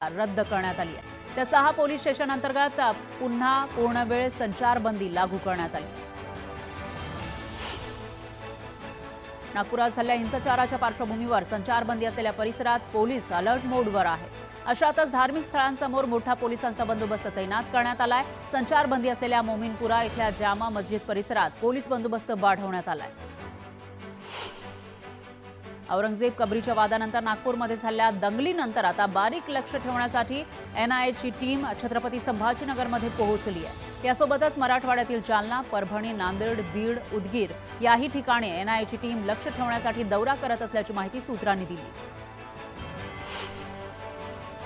रद्द करण्यात आली आहे। त्या 6 पोलीस स्टेशन अंतर्गत पुन्हा पूर्णवेळ संचारबंदी लागू करण्यात आली। नागपुरात झालेल्या हिंसाचाराच्या पार्श्वभूमीवर संचारबंदी असलेल्या परिसरात पोलीस अलर्ट मोडवर आहेत। अशातच धार्मिक स्थळांसमोर मोठा पोलिसांचा बंदोबस्त तैनात करण्यात आलाय। संचारबंदी असलेल्या मोमीनपुरा इथल्या जामा मस्जिद परिसरात पोलीस बंदोबस्त वाढवण्यात आलाय। औरंगजेब कबरीच्या वादानंतर नागपूरमध्ये झालेल्या दंगलीनंतर आता बारीक लक्ष ठेवण्यासाठी एनआयएची टीम छत्रपती संभाजीनगरमध्ये पोहोचली आहे। यासोबतच मराठवाड्यातील जालना, परभणी, नांदेड, बीड, उदगीर याही ठिकाणी एनआयएची टीम लक्ष ठेवण्यासाठी दौरा करत असल्याची माहिती सूत्रांनी दिली।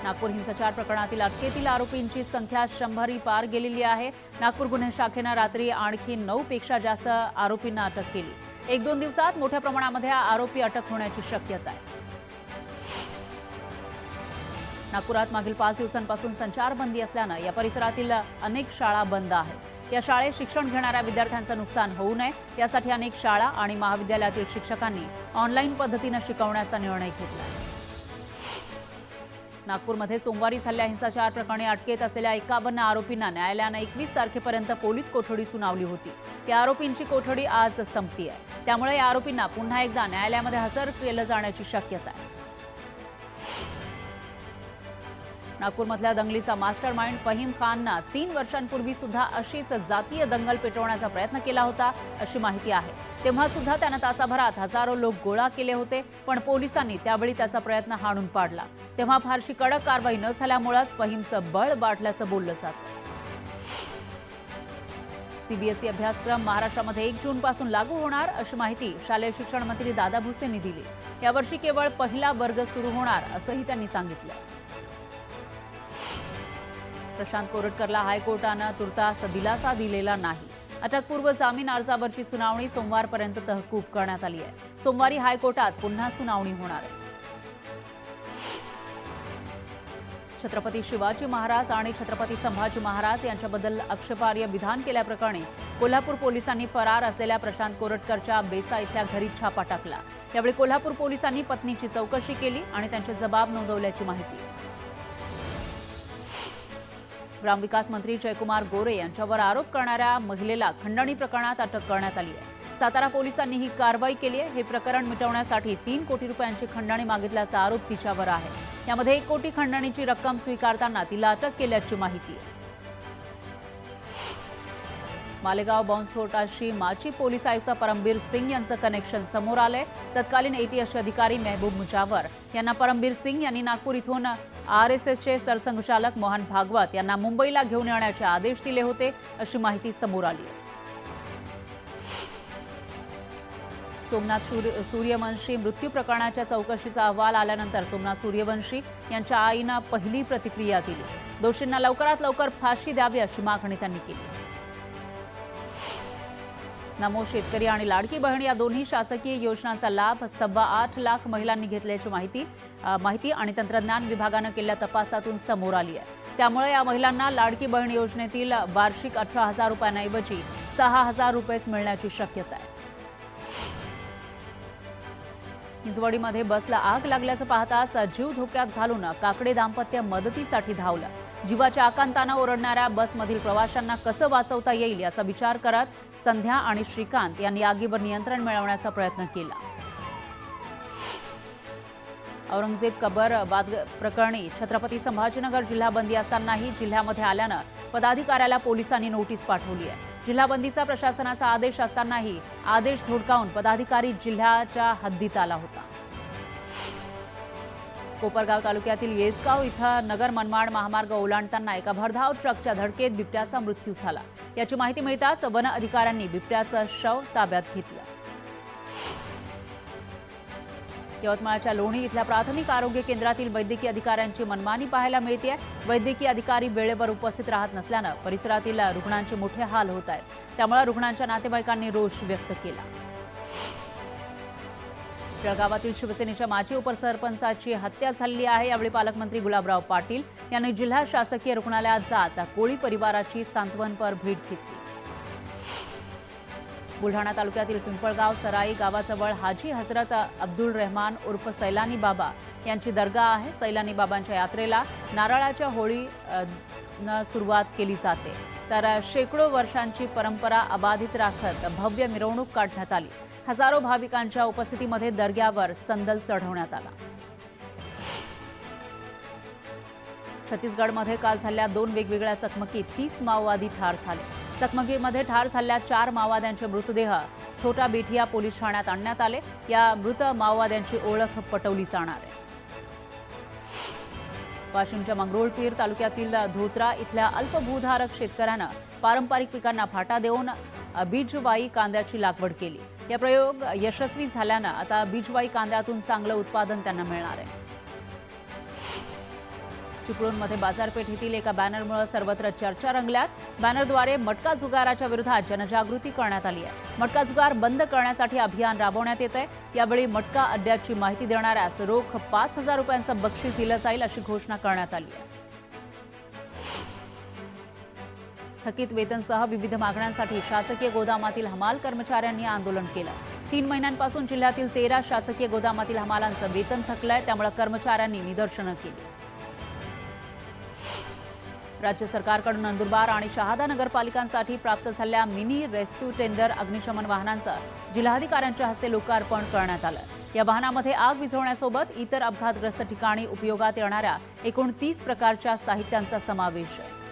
नागपूर हिंसाचार प्रकरणातील अटकेतील आरोपींची संख्या 100 पार गेलेली आहे। नागपूर गुन्हे शाखेनं रात्री आणखी 9 पेक्षा जास्त आरोपींना अटक केली। 1-2 दिवसात मोठ्या प्रमाणामध्ये आरोपी अटक होण्याची शक्यता आहे। नागपुरात मागील 5 दिवसांपासून संचारबंदी असल्यानं या परिसरातील अनेक शाळा बंद आहेत। या शाळेत शिक्षण घेणाऱ्या विद्यार्थ्यांचं नुकसान होऊ नये यासाठी अनेक शाळा आणि महाविद्यालयातील शिक्षकांनी ऑनलाईन पद्धतीने शिकवण्याचा निर्णय घेतला। नागपूरमध्ये सोमवारी झालेल्या हिंसाचार प्रकरणी अटकेत असलेल्या 51 आरोपींना न्यायालयानं 21 तारखेपर्यंत पोलीस कोठडी सुनावली होती। या आरोपींची कोठडी आज संपती आहे। त्यामुळे या आरोपींना पुन्हा एकदा न्यायालयामध्ये हजर केलं जाण्याची शक्यता आहे। नागपूरमधल्या दंगलीचा मास्टर माइंड फहीम खाननं 3 वर्षांपूर्वी सुद्धा अशीच जातीय दंगल पेटवण्याचा प्रयत्न केला होता अशी माहिती आहे। तेव्हा सुद्धा त्यानं तासाभरात हजारो लोक गोळा केले होते, पण पोलिसांनी त्यावेळी त्याचा प्रयत्न हाणून पाडला। तेव्हा फारशी कडक कारवाई न झाल्यामुळेच फहीमचं बळ वाढल्याचं बोललं जातं। सीबीएसई अभ्यासक्रम महाराष्ट्रामध्ये 1 जूनपासून लागू होणार अशी माहिती शालेय शिक्षण मंत्री दादा भुसेंनी दिली। यावर्षी केवळ पहिला वर्ग सुरू होणार असंही त्यांनी सांगितलं। प्रशांत कोरटकरला हायकोर्टानं तुर्तास दिलासा दिलेला नाही। अटकपूर्व जामीन अर्जावरची सुनावणी सोमवारपर्यंत तहकूब करण्यात आली आहे। सोमवारी हायकोर्टात पुन्हा सुनावणी होणार आहे। छत्रपती शिवाजी महाराज आणि छत्रपती संभाजी महाराज यांच्याबद्दल आक्षेपार्ह विधान केल्याप्रकरणी कोल्हापूर पोलिसांनी फरार असलेल्या प्रशांत कोरटकरच्या बेसा इथल्या घरी छापा टाकला। यावेळी कोल्हापूर पोलिसांनी पत्नीची चौकशी केली आणि त्यांचे जबाब नोंदवल्याची माहिती। ग्रामविकास मंत्री जयकुमार गोरे यांच्यावर आरोप करणाऱ्या महिलेला खंडणी प्रकरणात अटक करण्यात आली आहे। सातारा पोलिसांनी ही कारवाई केली आहे। हे प्रकरण मिटवण्यासाठी 3 कोटी रुपयांची खंडणी मागितल्याचा आरोप तिच्यावर आहे। यामध्ये 1 कोटी खंडणीची रक्कम स्वीकारताना तिला अटक केल्याची माहिती आहे। मालेगाव बॉम्बस्फोटाशी माजी पोलीस आयुक्त परमबीर सिंग यांचं कनेक्शन समोर आलंय। तत्कालीन एटीएसचे अधिकारी मेहबूब मुजावर यांना परमबीर सिंग यांनी नागपूर इथून आरएसएसचे सरसंघचालक मोहन भागवत यांना मुंबईला घेऊन येण्याचे आदेश दिले होते अशी माहिती समोर आली आहे। सोमनाथ सूर्यवंशी मृत्यू प्रकरणाच्या चौकशीचा अहवाल आल्यानंतर सोमनाथ सूर्यवंशी यांच्या आईनं पहिली प्रतिक्रिया दिली। दोषींना लवकरात लवकर फाशी द्यावी अशी मागणी त्यांनी केली। नमो शेतकरी आणि लाडकी बहीण या दोन्ही शासकीय योजनांचा लाभ 8.25 लाख महिलांनी घेतल्याची माहिती आणि तंत्रज्ञान विभागानं केलेल्या तपासातून समोर आली आहे। त्यामुळे या महिलांना लाडकी बहीण योजनेतील वार्षिक 18,000 रुपयांऐवजी 6,000 रुपयेच मिळण्याची शक्यता आहे। हिंजवडीमध्ये बसला आग लागल्याचं पाहताच जीव धोक्यात घालून काकडे दाम्पत्य मदतीसाठी धावलं। जीवाच्या आकांतानं ओरडणाऱ्या बसमधील प्रवाशांना कसं वाचवता येईल याचा विचार करत संध्या आणि श्रीकांत यांनी आगीवर नियंत्रण मिळवण्याचा प्रयत्न केला। औरंगजेब कबर वाद प्रकरणी छत्रपती संभाजीनगर जिल्हाबंदी असतानाही जिल्ह्यामध्ये आल्यानं पदाधिकाऱ्याला पोलिसांनी नोटीस पाठवली आहे। जिल्हाबंदीचा प्रशासनाचा आदेश असतानाही आदेश धुडकावून पदाधिकारी जिल्ह्याच्या हद्दीत आला होता। कोपरगाव तालुक्यातील येसगाव इथं नगर मनमाड महामार्ग ओलांडताना एका भरधाव ट्रकच्या धडकेत बिबट्याचा मृत्यू झाला। याची माहिती मिळताच वन अधिकाऱ्यांनी बिबट्याचं शव ताब्यात घेतलं। यवतमाळच्या लोणी इथल्या प्राथमिक आरोग्य केंद्रातील वैद्यकीय अधिकाऱ्यांची मनमानी पाहायला मिळते। वैद्यकीय अधिकारी वेळेवर उपस्थित राहत नसल्यानं परिसरातील रुग्णांचे मोठे हाल होत आहेत। त्यामुळे रुग्णांच्या नातेवाईकांनी रोष व्यक्त केला। जळगावातील शिवसेनेच्या माजी उपसरपंचाची हत्या झाली आहे। यावेळी पालकमंत्री गुलाबराव पाटील यांनी जिल्हा शासकीय रुग्णालयात जात कोळी परिवाराची सांत्वनपर भेट घेतली। बुलढाणा तालुक्यातील पिंपळगाव सराई गावाजवळ हाजी हजरत अब्दुल रहमान उर्फ सैलानी बाबा यांची दर्गा आहे। सैलानी बाबांच्या यात्रेला नारळाच्या होळीनं सुरुवात केली जाते, तर शेकडो वर्षांची परंपरा अबाधित राखत भव्य मिरवणूक काढण्यात आली। हजारो भाविकांच्या उपस्थितीमध्ये दर्ग्यावर संदल चढवण्यात आला। छत्तीसगडमध्ये काल झालेल्या 2 वेगवेगळ्या चकमकीत 30 माओवादी ठार झाले। चकमकीमध्ये ठार झालेल्या 4 माओवाद्यांचे मृतदेह छोटा बेठिया पोलीस ठाण्यात आणण्यात आले। या मृत माओवाद्यांची ओळख पटवली जाणार आहे। वाशिमच्या मंगरुळपीर तालुक्यातील धोत्रा इथल्या अल्पभूधारक शेतकऱ्यानं पारंपरिक पिकांना फाटा देऊन बीजवाई कांद्याची लागवड केली। या प्रयोग यशस्वी झाल्यानं आता बीजवाई कांद्यातून चांगलं उत्पादन त्यांना मिळणार आहे। चिपळूणमध्ये बाजारपेठेतील एका बॅनरमुळे सर्वत्र चर्चा रंगल्यात। बॅनरद्वारे मटका जुगाराच्या विरोधात जनजागृती करण्यात आली आहे। मटका जुगार बंद करण्यासाठी अभियान राबवण्यात येत आहे। यावेळी मटका अड्ड्याची माहिती देणाऱ्यास रोख 5,000 रुपयांचं बक्षीस दिलं जाईल अशी घोषणा करण्यात आली आहे। थकीत वेतनसह विविध मागण्यांसाठी शासकीय गोदामातील हमाल कर्मचाऱ्यांनी आंदोलन केलं। 3 महिन्यांपासून जिल्ह्यातील 13 शासकीय गोदामातील हमालांचं वेतन थकलंय, त्यामुळे कर्मचाऱ्यांनी निदर्शनं केली। राज्य सरकारकडून नंदुरबार आणि शहादा नगरपालिकांसाठी प्राप्त झालेल्या मिनी रेस्क्यू टेंडर अग्निशमन वाहनांचं जिल्हाधिकाऱ्यांच्या हस्ते लोकार्पण करण्यात आलं। या वाहनामध्ये आग विझवण्यासोबत इतर अपघातग्रस्त ठिकाणी उपयोगात येणाऱ्या एकूण 30 प्रकारच्या साहित्यांचा समावेश आहे।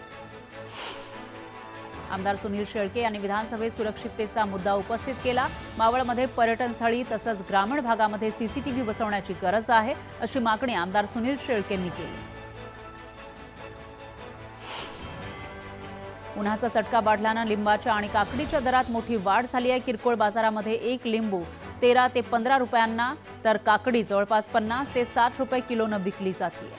आमदार सुनील शेळके यांनी विधानसभेत सुरक्षिततेचा मुद्दा उपस्थित केला। मावळमध्ये पर्यटनस्थळी तसंच ग्रामीण भागामध्ये सीसीटीव्ही बसवण्याची गरज आहे, अशी मागणी आमदार सुनील शेळकेंनी केली। उन्हाचा चटका वाढल्यानं लिंबाच्या आणि काकडीच्या दरात मोठी वाढ झाली आहे। किरकोळ बाजारामध्ये 1 लिंबू 13 ते 15 रुपयांना, तर काकडी जवळपास 50 ते 60 रुपये किलोनं विकली जाते।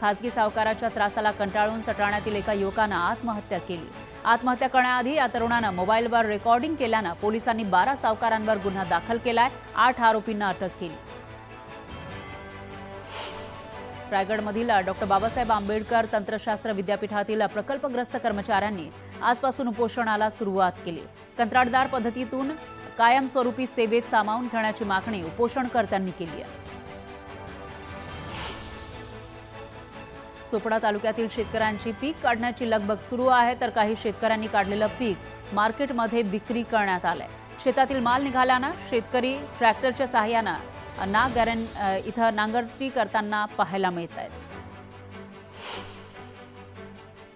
खासगी सावकाराच्या त्रासाला कंटाळून सटाण्यातील एका युवकानं आत्महत्या केली। आत्महत्या करण्याआधी या तरुणानं मोबाईलवर रेकॉर्डिंग केल्यानं पोलिसांनी 12 सावकारांवर गुन्हा दाखल केलाय। 8 आरोपींना अटक केली। रायगडमधील डॉक्टर बाबासाहेब आंबेडकर तंत्रशास्त्र विद्यापीठातील प्रकल्पग्रस्त कर्मचाऱ्यांनी आजपासून उपोषणाला सुरुवात केली। कंत्राटदार पद्धतीतून कायमस्वरूपी सेवेत सामावून घेण्याची मागणी उपोषणकर्त्यांनी केली आहे। चोपडा तालुक्यातील शेतकऱ्यांची पीक काढण्याची लगबग सुरू आहे, तर काही शेतकऱ्यांनी काढलेलं पीक मार्केटमध्ये विक्री करण्यात आलंय। शेतातील माल निघाल्यानं शेतकरी ट्रॅक्टरच्या सहाय्यानं इथं नांगरटी करताना पाहायला मिळत आहेत।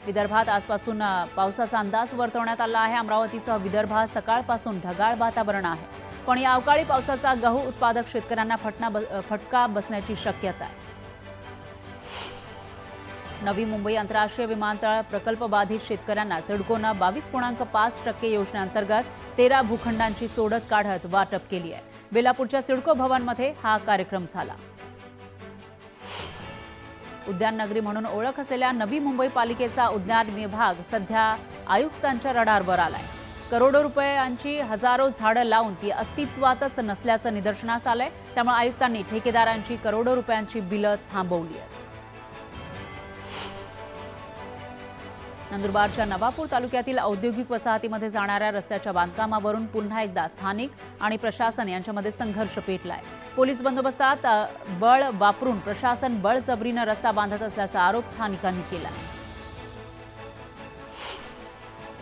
विदर्भात आजपासून पावसाचा अंदाज वर्तवण्यात आला आहे। अमरावतीसह विदर्भात सकाळपासून ढगाळ वातावरण आहे, पण या अवकाळी पावसाचा गहू उत्पादक शेतकऱ्यांना फटका बसण्याची शक्यता आहे। नवी मुंबई आंतरराष्ट्रीय विमानतळ प्रकल्प बाधित शेतकऱ्यांना सिडकोनं 22.5% योजनेअंतर्गत 13 भूखंडांची सोडत काढत वाटप केली आहे। बेलापूरच्या सिडको भवनमध्ये हा कार्यक्रम झाला। उद्यान नगरी म्हणून ओळख असलेल्या नवी मुंबई पालिकेचा उद्यान विभाग सध्या आयुक्तांच्या रडारवर आलाय। करोडो रुपयांची हजारो झाडं लावून ती अस्तित्वातच नसल्याचं निदर्शनास आलंय, त्यामुळे आयुक्तांनी ठेकेदारांची करोडो रुपयांची बिलं थांबवली आहेत। नंदुरबारच्या नवापूर तालुक्यातील औद्योगिक वसाहतीमध्ये जाणाऱ्या रस्त्याच्या बांधकामावरून पुन्हा एकदा स्थानिक आणि प्रशासन यांच्यामध्ये संघर्ष पेटलाय। पोलीस बंदोबस्तात बळ वापरून प्रशासन बळजबरीनं रस्ता बांधत असल्याचा आरोप स्थानिकांनी केला।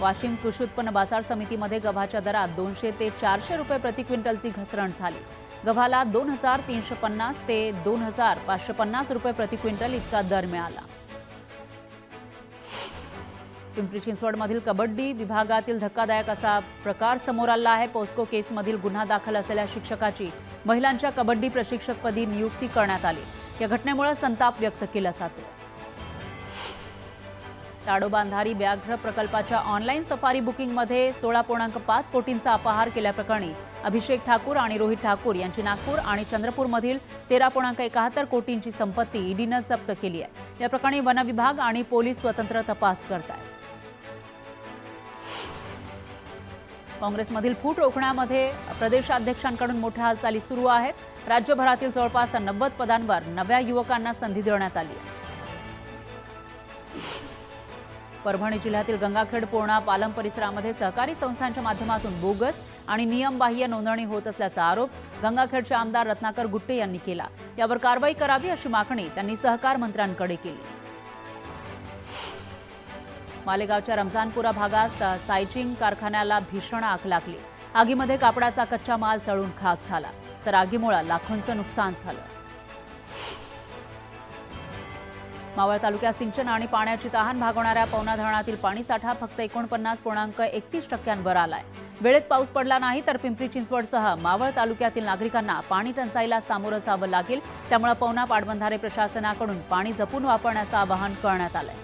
वाशिम कृषी उत्पन्न बाजार समितीमध्ये गव्हाच्या दरात 200 ते 400 रुपये प्रति क्विंटलची घसरण झाली। गव्हाला 2,350 ते 2,550 रुपये प्रति क्विंटल इतका दर मिळाला। पिंपरी चिंचवडमधील कबड्डी विभागातील धक्कादायक असा प्रकार समोर आला आहे। पोस्को केसमधील गुन्हा दाखल असलेल्या शिक्षकाची महिलांच्या कबड्डी प्रशिक्षकपदी नियुक्ती करण्यात आली। या घटनेमुळे संताप व्यक्त केला जातो। ताडोबा अंधारी व्याघ्र प्रकल्पाच्या ऑनलाईन सफारी बुकिंगमध्ये 16.5 कोटींचा अपहार केल्याप्रकरणी अभिषेक ठाकूर आणि रोहित ठाकूर यांची नागपूर आणि चंद्रपूरमधील 13.71 कोटींची संपत्ती ईडीनं जप्त केली आहे। या प्रकरणी वन विभाग आणि पोलीस स्वतंत्र तपास करत आहेत। काँग्रेसमधील फूट रोखण्यामध्ये प्रदेशाध्यक्षांकडून मोठ्या हालचाली सुरू आहेत। राज्यभरातील जवळपास 90 पदांवर नव्या युवकांना संधी देण्यात आली आहे। परभणी जिल्ह्यातील गंगाखेड, पूर्णा, पालम परिसरामध्ये सहकारी संस्थांच्या माध्यमातून बोगस आणि नियमबाह्य नोंदणी होत असल्याचा आरोप गंगाखेडचे आमदार रत्नाकर गुट्टे यांनी केला। यावर कारवाई करावी अशी मागणी त्यांनी सहकार मंत्र्यांकडे केली। मालेगावच्या रमजानपुरा भागात सायचिंग कारखान्याला भीषण आग लागली। आगीमध्ये कापडाचा कच्चा माल जळून खाक झाला, तर आगीमुळे लाखोंचं नुकसान झालं। मावळ तालुक्यात सिंचन आणि पाण्याची तहान भागवणाऱ्या पवना धरणातील पाणीसाठा फक्त 49.31% आलाय। वेळेत पाऊस पडला नाही तर पिंपरी चिंचवडसह मावळ तालुक्यातील नागरिकांना पाणी टंचाईला सामोरं जावं लागेल। त्यामुळे पवना पाटबंधारे प्रशासनाकडून पाणी जपून वापरण्याचं आवाहन करण्यात आलंय।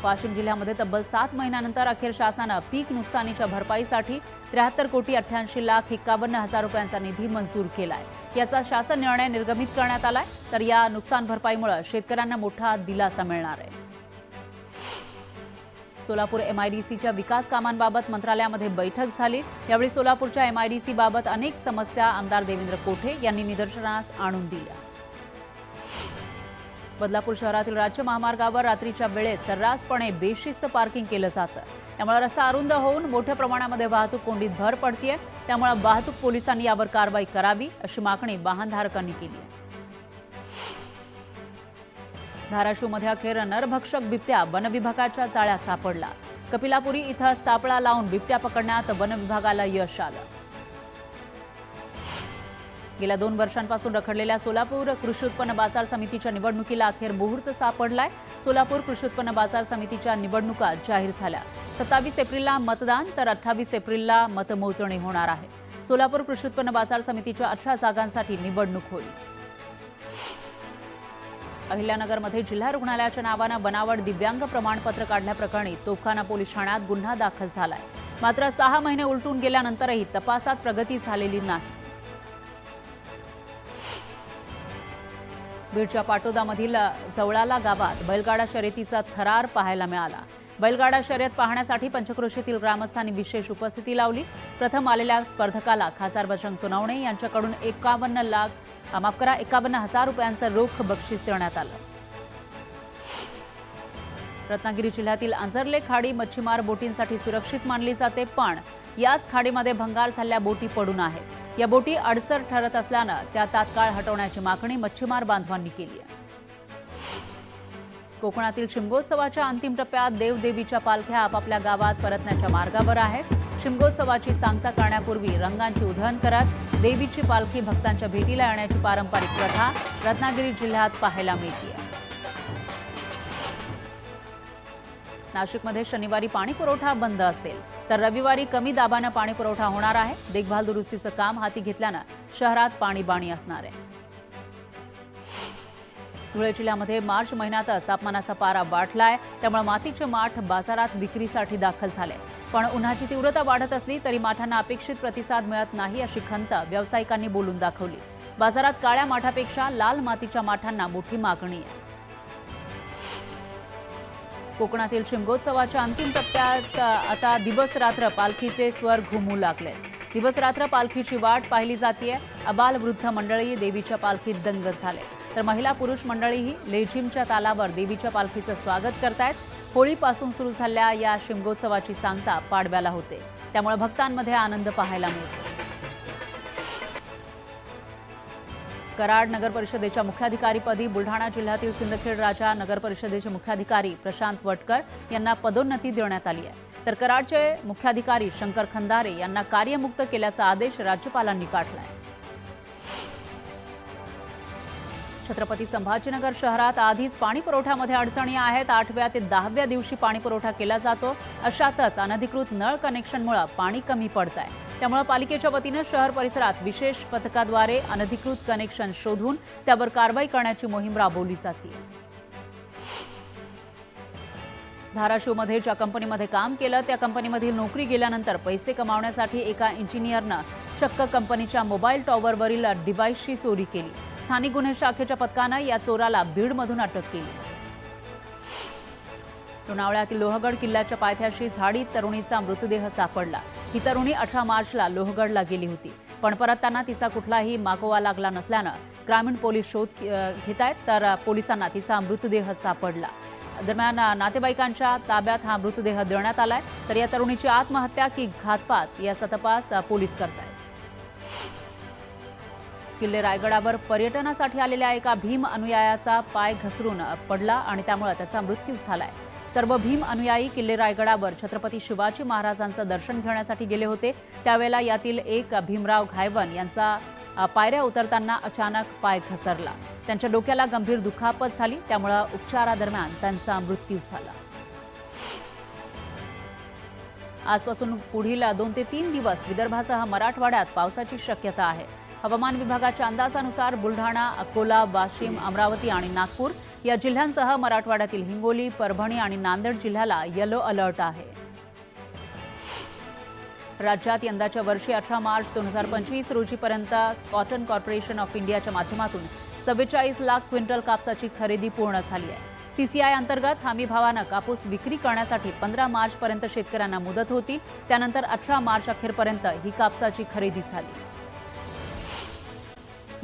वाशिम जिल्ह्यामध्ये तब्बल 7 महिन्यानंतर अखेर शासनानं पीक नुकसानीच्या भरपाईसाठी 73,51,51,000 रुपयांचा निधी मंजूर केलाय। याचा शासन निर्णय निर्गमित करण्यात आलाय, तर या नुकसान भरपाईमुळे शेतकऱ्यांना मोठा दिलासा मिळणार आहे। सोलापूर MIDCच्या विकास कामांबाबत मंत्रालयामध्ये बैठक झाली। यावेळी सोलापूरच्या MIDC बाबत अनेक समस्या आमदार देवेंद्र कोठे यांनी निदर्शनास आणून दिल्या। बदलापूर शहरातील राज्य महामार्गावर रात्रीच्या वेळेस सर्रासपणे बेशिस्त पार्किंग केलं जातं। त्यामुळे रस्ता अरुंद होऊन मोठ्या प्रमाणामध्ये वाहतूक कोंडीत भर पडतेय। त्यामुळे वाहतूक पोलिसांनी यावर कारवाई करावी अशी मागणी वाहनधारकांनी केली आहे। धाराशिवमध्ये अखेर नरभक्षक बिबट्या वनविभागाच्या जाळ्यात सापडला। कपिलापुरी इथं सापळा लावून बिबट्या पकडण्यात वनविभागाला यश आलं। गेल्या 2 वर्षांपासून रखडलेल्या सोलापूर कृषी उत्पन्न बाजार समितीच्या निवडणुकीला अखेर मुहूर्त सापडलाय। सोलापूर कृषी उत्पन्न बाजार समितीच्या निवडणुका जाहीर झाल्या। 27 एप्रिलला मतदान तर 28 एप्रिलला मतमोजणी होणार आहे। सोलापूर कृषी उत्पन्न बाजार समितीच्या 18 जागांसाठी निवडणूक होईल। अहिल्यानगरमध्ये जिल्हा रुग्णालयाच्या नावानं बनावट दिव्यांग प्रमाणपत्र काढल्याप्रकरणी तोफखाना पोलीस ठाण्यात गुन्हा दाखल झालाय। मात्र 6 महिने उलटून गेल्यानंतरही तपासात प्रगती झालेली नाही। बीडच्या पाटोदामधील जवळाला गावात बैलगाडा शर्यतीचा थरार पाहायला मिळाला। बैलगाडा शर्यत पाहण्यासाठी पंचक्रोशीतील ग्रामस्थांनी विशेष उपस्थिती लावली। प्रथम आलेल्या स्पर्धकाला खासदार बजरंग सोनवणे यांच्याकडून 51,000 रुपयांचं रोख बक्षीस देण्यात आलं। रत्नागिरी जिल्ह्यातील आंजर्ले खाडी मच्छीमार बोटींसाठी सुरक्षित मानली जाते, पण याच खाडीमध्ये भंगार झालेल्या बोटी पडून आहेत। या बोटी अडसर ठरत असल्यानं त्या तात्काळ हटवण्याची मागणी मच्छीमार बांधवांनी केली आहे। कोकणातील शिमगोत्सवाच्या अंतिम टप्प्यात देवदेवीच्या पालख्या आपापल्या गावात परतण्याच्या मार्गावर आहेत। शिमगोत्सवाची सांगता करण्यापूर्वी रंगांची उधळण करत देवीची पालखी भक्तांच्या भेटीला येण्याची पारंपरिक प्रथा रत्नागिरी जिल्ह्यात पाहायला मिळते। नाशिकमध्ये शनिवारी पाणी पुरवठा बंद असेल, तर रविवारी कमी दाबानं पाणी पुरवठा होणार आहे। देखभाल दुरुस्तीचं काम हाती घेतल्यानं शहरात पाणीबाणी असणार आहे। धुळे जिल्ह्यामध्ये मार्च महिन्यातच तापमानाचा पारा वाढलाय, त्यामुळे मातीचे माठ बाजारात विक्रीसाठी दाखल झाले। पण उन्हाची तीव्रता वाढत असली तरी माठांना अपेक्षित प्रतिसाद मिळत नाही अशी खंत व्यावसायिकांनी बोलून दाखवली। बाजारात काळ्या माठापेक्षा लाल मातीच्या माठांना मोठी मागणी आहे। कोकणातील शिमगोत्सवाच्या अंतिम टप्प्यात आता दिवस रात्र पालखीचे स्वर घुमू लागले। दिवस रात्र पालखीची वाट पाहिली जाते। अबाल वृद्ध मंडळी देवीच्या पालखीत दंग झाले, तर महिला पुरुष मंडळीही लेझिमच्या तालावर देवीच्या पालखीचं स्वागत करतायत। होळीपासून सुरू झालेल्या या शिमगोत्सवाची सांगता पाडव्याला होते, त्यामुळे भक्तांमध्ये आनंद पाहायला मिळतो। कराड नगर परिषदेच्या मुख्याधिकारीपदी बुलढाणा जिल्ह्यातील सिंदखेड राजा नगर परिषदेचे मुख्याधिकारी प्रशांत वटकर यांना पदोन्नती देण्यात आली आहे, तर कराडचे मुख्याधिकारी शंकर खंदारे यांना कार्यमुक्त केल्याचा आदेश राज्यपालांनी काढलाय। छत्रपती संभाजीनगर शहरात आधीच पाणी पुरवठ्यामध्ये अडचणी आहेत। 8व्या ते 10व्या दिवशी पाणी पुरवठा केला जातो, अशातच अनधिकृत नळ कनेक्शनमुळे पाणी कमी पडत आहे। त्यामुळे पालिकेच्या वतीने शहर परिसरात विशेष पथकाद्वारे अनधिकृत कनेक्शन शोधून त्यावर कारवाई करण्याची मोहीम राबवली जाते। धाराशिवमध्ये ज्या कंपनीमध्ये काम केलं त्या कंपनीमध्ये नोकरी गेल्यानंतर पैसे कमावण्यासाठी एका इंजिनियरनं चक्क कंपनीच्या मोबाईल टॉवरवरील डिव्हाइसची चोरी केली। स्थानिक गुन्हे शाखेच्या पथकानं या चोराला बीडमधून अटक केली। लोणावळ्यातील लोहगड किल्ल्याच्या पायथ्याशी झाडीत तरुणीचा मृतदेह सापडला। ही तरुणी 18 मार्चला लोहगडला गेली होती, पण परतताना तिचा कुठलाही मागोवा लागला नसल्यानं ग्रामीण पोलीस शोध घेत आहेत, तर पोलिसांना तिचा मृतदेह सापडला। दरम्यान नातेवाईकांच्या ताब्यात हा मृतदेह देण्यात आलाय, तर या तरुणीची आत्महत्या की घातपात याचा तपास पोलीस करतायत. किल्ले रायगडावर पर्यटनासाठी आलेल्या एका भीम अनुयायाचा पाय घसरून पडला आणि त्यामुळे त्याचा मृत्यू झालाय. सर्व भीम अनुयायी किल्ले रायगडावर छत्रपती शिवाजी महाराजांचं दर्शन घेण्यासाठी गेले होते. त्यावेळेला यातील एक भीमराव घायवन यांचा पायऱ्या उतरताना अचानक पाय घसरला. त्यांच्या डोक्याला गंभीर दुखापत झाली, त्यामुळे उपचारादरम्यान त्यांचा मृत्यू झाला. आजपासून पुढील 2 ते 3 दिवस विदर्भासह मराठवाड्यात पावसाची शक्यता आहे. हवामान विभागाच्या अंदाजानुसार बुलढाणा, अकोला, वाशिम, अमरावती आणि नागपूर या जिल्ह्यांसह मराठवाड्यातील हिंगोली, परभणी आणि नांदेड जिल्ह्याला येलो अलर्ट आहे. राज्यात यंदाच्या वर्षी 18 मार्च 2025 रोजीपर्यंत कॉटन कॉर्पोरेशन ऑफ इंडियाच्या माध्यमातून 44 लाख क्विंटल कापसाची खरेदी पूर्ण झाली आहे. सीसीआय अंतर्गत हमी भावानं कापूस विक्री करण्यासाठी 15 मार्चपर्यंत शेतकऱ्यांना मुदत होती. त्यानंतर 18 मार्च अखेरपर्यंत ही कापसाची खरेदी झाली.